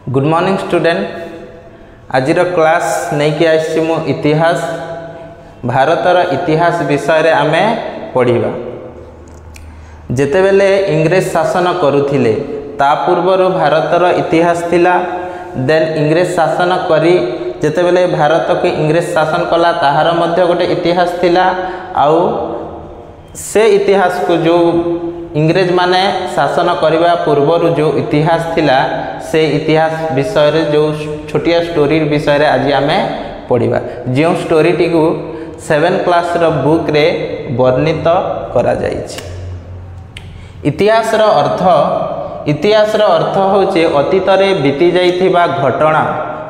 Good morning student. आज class नहीं कि आसी मु इतिहास भारतर इतिहास विषय आम पढ़ा। जेतेबेले इंग्रेज शासन करुथिले ता पूर्वर भारतर इतिहास थिला। देन इंग्रेज शासन करी जेतेबेले भारत को इंग्रेज शासन कला ताहार मध्य गोटे इतिहास थिला। आउ से इतिहास को जो इंग्रेज माने शासन करने पूर्वर जो इतिहास थिला से इतिहास विषय रे जो छोटिया स्टोरी विषय आज आम पढ़ा। जो स्टोरी टी को 7 क्लास रो बुक रे वर्णित करा जायछि। इतिहास रो अर्थ होचे अतीत रे बीती जाइथिबा घटना।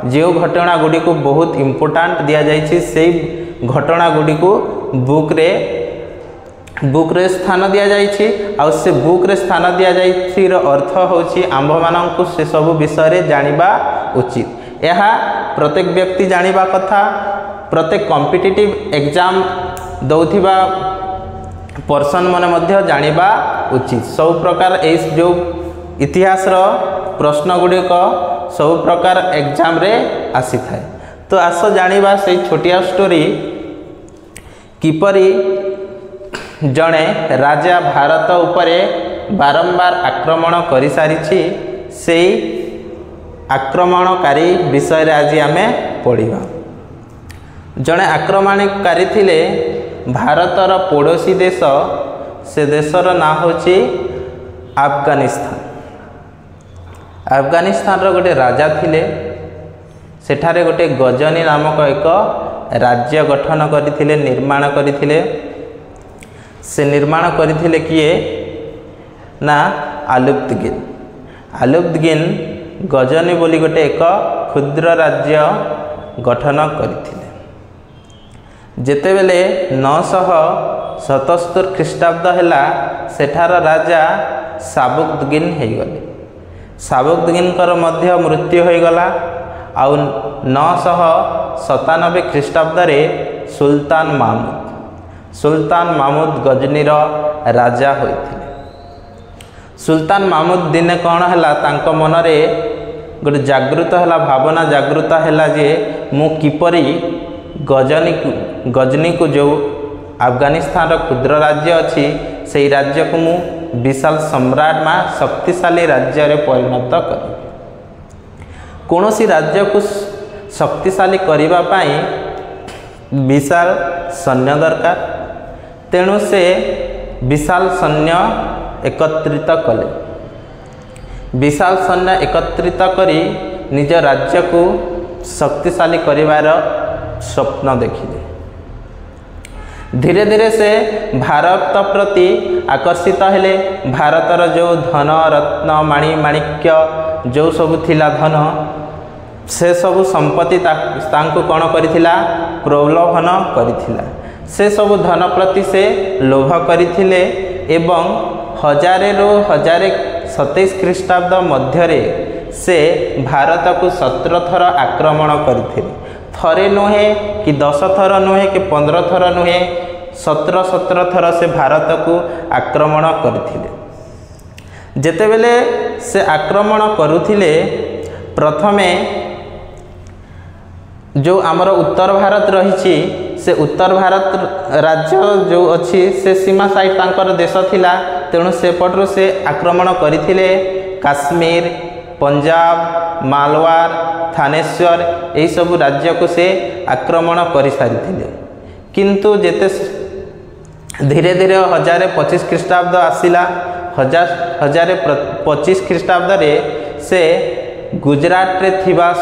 जो घटना गुडी को बहुत इम्पोर्टेंट दिया जायछि से घटना गुडी को बुक रे स्थान दिया जायछि। आ से बुक रे स्थान दिया जायछि रो अर्थ होछि आंभ माननकु से सब विषय रे जानिबा उचित। यह प्रत्येक व्यक्ति जानिबा कथा। प्रत्येक कॉम्पिटिटिव एग्जाम दौथिबा पर्सन माने मध्य जानिबा उचित। सब प्रकार ए जो इतिहास रो प्रश्न गुडी को सब प्रकार एग्जाम रे आसी थाए। तो आस जानिबा से छोटिया स्टोरी किपरि जड़े राजा भारत उपरे बारंबार आक्रमण कर सारी से आक्रमणकारी विषय आज आम पढ़ा। जड़े आक्रमणकारी थिले भारतर पड़ोसी देश से देशर ना होची अफगानिस्तान। अफगानिस्तान रो गोटे राजा थिले। सेठारे गोटे गजनी नामक एक राज्य गठन करथिले निर्माण करथिले। से निर्माण करथिले किए ना आलुप्तगिन। आलुप्तगिन गजनी बोली गोटे एक क्षुद्र राज्य गठन करथिले। जेतेबेले 977 ख्रीष्टाब्द हैला सेठार राजा साबुकद्दीन हो गले। साबुकद्दीन कर मध्य मृत्यु हो गला। आउ 997 ख्रीष्टाब्द रे सुल्तान मामूद गजनीर राजा होइथिले। सुल्तान मामूद दिने कौन हैला तांको मनरे गोटे जागृत हैला भावना जागृत हैला जे मु किपरि गजनी को जो अफगानिस्तान रो क्षुद्र राज्य अच्छी से राज्य को मु विशाल सम्राट मा शक्तिशाली राज्य रे परिणत करी। कोनोसी राज्य को शक्तिशाली करिबा पाई विशाल सैन्य दरकार। तेणु से विशाल सैन्य एकत्रित कले। विशाल सैन्य एकत्रित करी निज राज्य को शक्तिशाली करिवार स्वप्न देखिले। धीरे धीरे से भारत प्रति आकर्षित हेले। भारतर जो धन रत्न माणी माणिक्य जो सब थिला धन से सब संपत्ति तांको कौन करिथिला प्रलोभन करिथिला। से सब धन प्रति से लोभ करिथिले एवं 1027 ख्रीष्टाब्द मध्य से भारत को 17 थर आक्रमण करथिले। थरे नुहे कि 10 थर नुहे कि 15 थर नुहे 17 थर से भारत को आक्रमण करथिले। जेतेबेले से आक्रमण करुथिले प्रथमे जो आमर उत्तर भारत रही से उत्तर भारत राज्य जो अच्छी से सीमा साइड तांकर देश थिला। तेणु सेपटू से आक्रमण करथिले। काश्मीर पंजाब मालवार थानेश्वर यही सब राज्य को से आक्रमण कर सारी। किंतु जेते धीरे धीरे 1025 ख्रीष्टाब्द आसिला। 1025 ख्रीष्टाब्द रे से गुजरात रे थिबा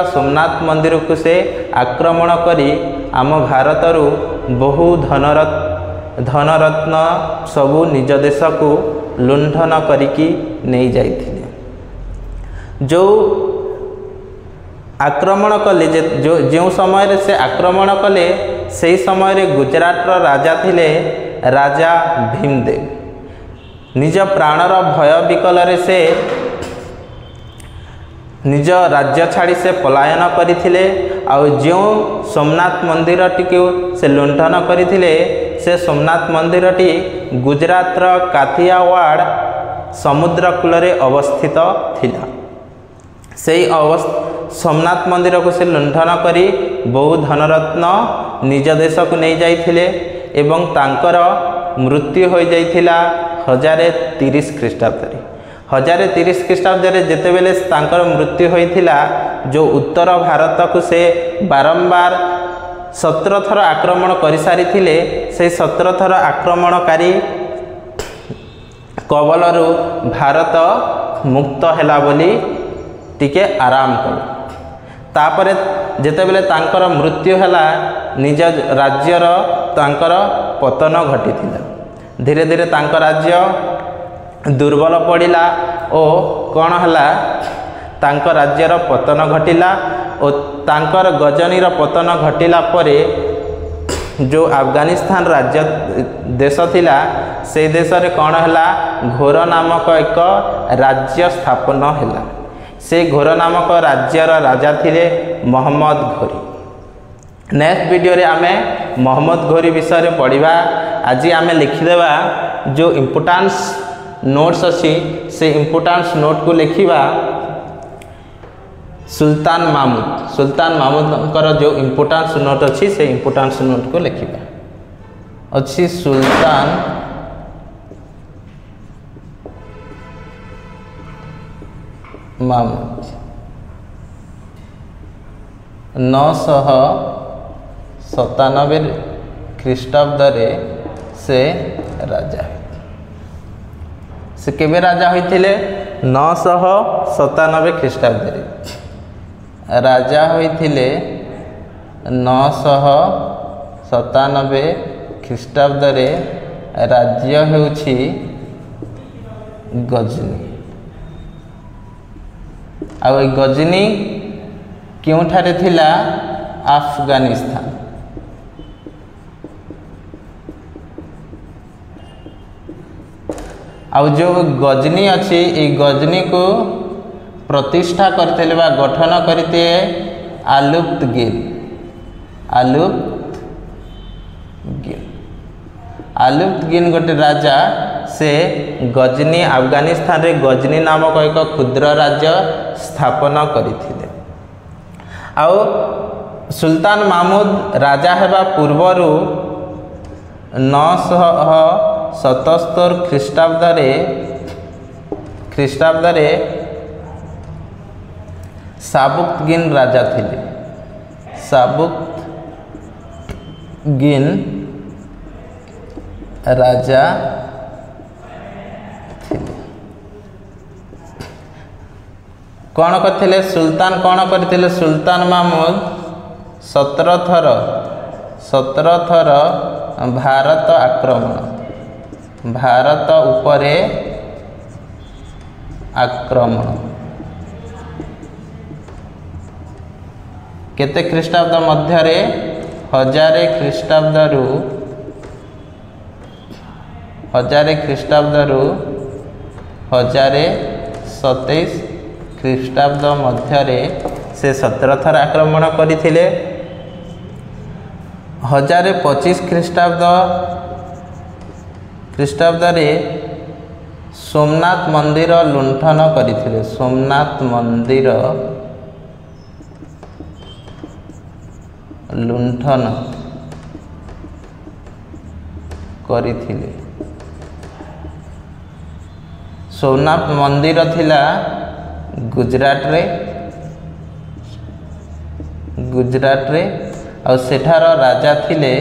सोमनाथ मंदिर को से आक्रमण करी आम भारतरू बहु धनरत्न सबू निज देश को लुंठन करिकी नहीं जाइथिले। जो आक्रमण कले जो समय से आक्रमण कले से समय रे गुजरात रो राजा थिले राजा भीमदेव। निज प्राणर भय विकल रे से निज राज्य छाड़ी से पलायन करथिले। आउ जो सोमनाथ मंदिर टी से लुंठन करथिले से सोमनाथ मंदिर टी गुजरात रो काथियावाड़ समुद्र कूल अवस्थित थिला। से सोमनाथ मंदिर को से लुंठन करी बहु धनरत्न निज देश को नहीं जाइथिले एवं तांकर मृत्यु हो जाइथिला 1030 ख्रीष्टाब्द। 1030 ख्रीष्टाब्द जेतेबेले तांकर मृत्यु होइथिला, जो उत्तर भारत को से बारंबार 17 थर आक्रमण कर सारी थिले, से 17 थर आक्रमणकारी कबलरू भारत मुक्त हैला बोली टिके आराम कल। तापर जेतेबेले तांकर मृत्यु हैला, निज राज्यर तांकर पतन घटीथिला। धीरे धीरे तांकर राज्य दुर्बल पड़िला और कौन हैला, तांकर राज्यर पतन घटिला और तांकर गजनीर पतन घटिला परे जो अफगानिस्तान राज्य देश थिला, से देश रे कौन हैला, घोर नामक एक राज्य स्थापन हैला। से घोर नामक राज्यर राजा थिले मोहम्मद घोरी। नेक्स्ट वीडियो रे आमे मोहम्मद घोरी विषय रे पढ़िबा। आज आमे लिखिदेबा जो इम्पोर्टेंस नोट्स अच्छी, से इम्पोर्टेंस नोट को लिखिबा सुल्तान महमूद। सुल्तान महमूद जो इम्पोर्टेंस नोट अच्छी, से इम्पोर्टेंस नोट को लिखिबा अच्छी। सुल्तान महमूद 997 ख्रीष्टाब्द से राजा। से केबे राजा होइथिले? 997 ख्रीष्टाब्द राजा होइथिले। 997 ख्रीष्टाब्द राज्य हेउछि गजनी। आ गजनी क्योंठारे थिला? अफगानिस्तान। आउ जो गजनी अच्छी, ये गजनी को प्रतिष्ठा करते बा गठन करते आलुप्तगिन। आलुप्तगिन गोटे राजा, से गजनी अफगानिस्तान रे गजनी नामक एक क्षुद्र राज्य स्थापन करथिले। आउ सुल्तान महमूद राजा हेबा पूर्वरु 977 ख्रीष्टाब्द रे साबुक्तगिन राजा थिले। साबुक्तगिन राजा थिले। कौन करथिले? सुल्तान कौन करथिले? सुल्तान महमूद 17 थर भारत आक्रमण, भारत उपरे आक्रमण। केते ख्रीष्टाब्द मध्यरे? 1000 ख्रीष्टाब्दरू 1027 ख्रीष्टाब्द मध्यरे से 17 थर आक्रमण करथिले। 1025 ख्रीष्टाब्द रे सोमनाथ मंदिर लुंठन करथिले। सोमनाथ मंदिर लुंठन करथिले। सोमनाथ मंदिर थिला गुजरात रे और सेठार राजा थिले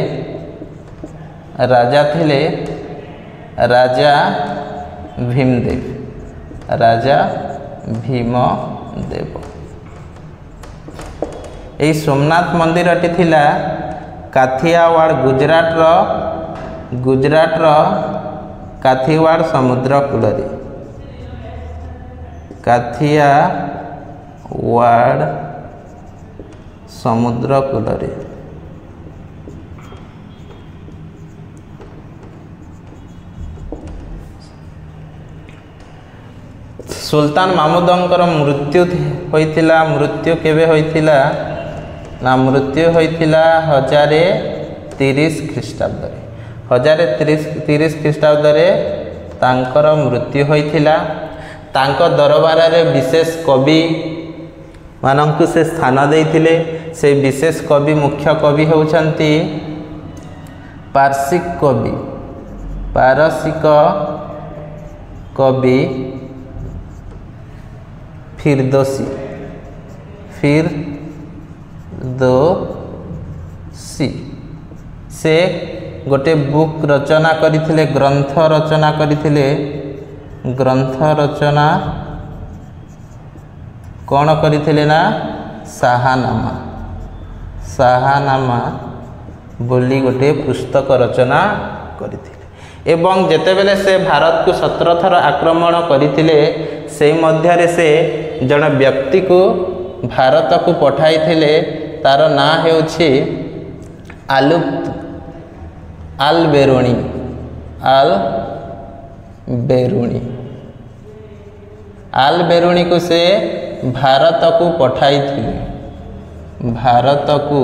राजा भीमदेव। राजा भीमदेव। यही सोमनाथ मंदिरटी थिला काथियावाड़ गुजरात काथियावाड़ समुद्र कूल। काथियावाड़ समुद्र कूल। सुल्तान महमूदंकर मृत्यु होइतिला। मृत्यु केबे होइतिला ना? मृत्यु होइतिला 1030 ख्रीष्टाब्द। 1030 ख्रीष्टाब्द तांकर मृत्यु होइथिला। तांको दरबार रे विशेष कवि मानंकु से स्थान देइथिले। से विशेष कवि मुख्य कवि होउछंती पारसिक कवि, पारसिक कवि फिरदौसी, फिरदौसी से गोटे बुक रचना करथिले, ग्रंथ रचना करथिले। ग्रंथ रचना कौन करथिले ना शाहनामा, शाहनामा बोली गोटे पुस्तक रचना करथिले। एवं जेतेबेले से भारत को 17 थर आक्रमण करथिले से मध्यरे से जन व्यक्ति को भारत को पठाई थिले। तार ना हेउछि आलबेरुणी, आलबेरुणी। आलबेरुणी को से भारत को पठाई थिले। भारत को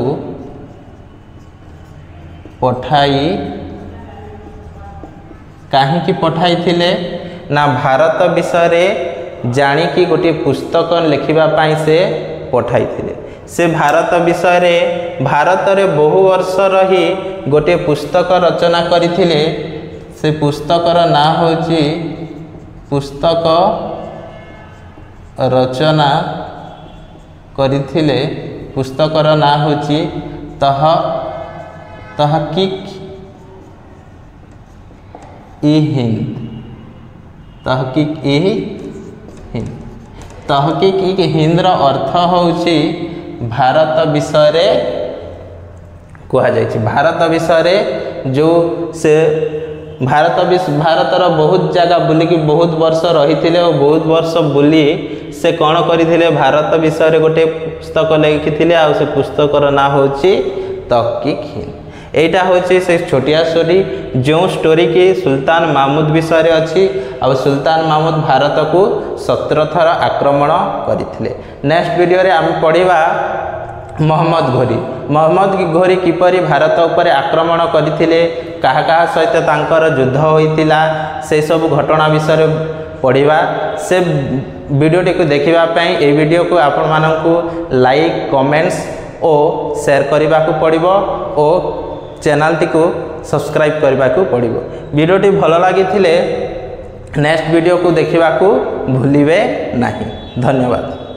पठाई कहीं की पठाई थिले ना भारत विषय रे जानी कि गोटे पुस्तक लिखिबा पाई से पठाई थिले। से भारत विषय रे भारत रे बहु वर्ष रही गोटे पुस्तक रचना करथिले। से पुस्तकर ना होची पुस्तक रचना करथिले। पुस्तकर ना होची तहकीक ई हिंद, तहकीक ई हिंद। तहकीक ई हिंद रो अर्थ होची भारत विषय रे कहा जाय। भारत विषय रे जो से भारतर बहुत जगह बुली कि बहुत वर्ष रही थिले और बहुत वर्ष बुली से कौन करथिले भारत विषय रे गोटे पुस्तक लिखिथिले। आ से पुस्तकर ना होची तहकीक हिंद। एटा होची से छोटिया स्टोरी जो स्टोरी की सुल्तान महमूद विषय रे अछि। अब सुल्तान महमूद भारत को 17 थर आक्रमण करथिले। नेक्स्ट वीडियो रे हम पढ़िबा मोहम्मद घोरी। मोहम्मद घोरी किपरि भारत उपर आक्रमण करथिले, कहा कहा सहित तांकर युद्ध होइतिला, से सब घटना विषय पढ़िबा। से वीडियोटी को देखिबा पई ए वीडियो को आपण माननकु लाइक, कमेंट्स और शेयर करबा को पड़िबो और चैनल टी को सब्सक्राइब करबा को पड़िबो। वीडियोटी भल लागिथिले नेक्स्ट वीडियो को देखिबा को भूलिबे नाही। धन्यवाद।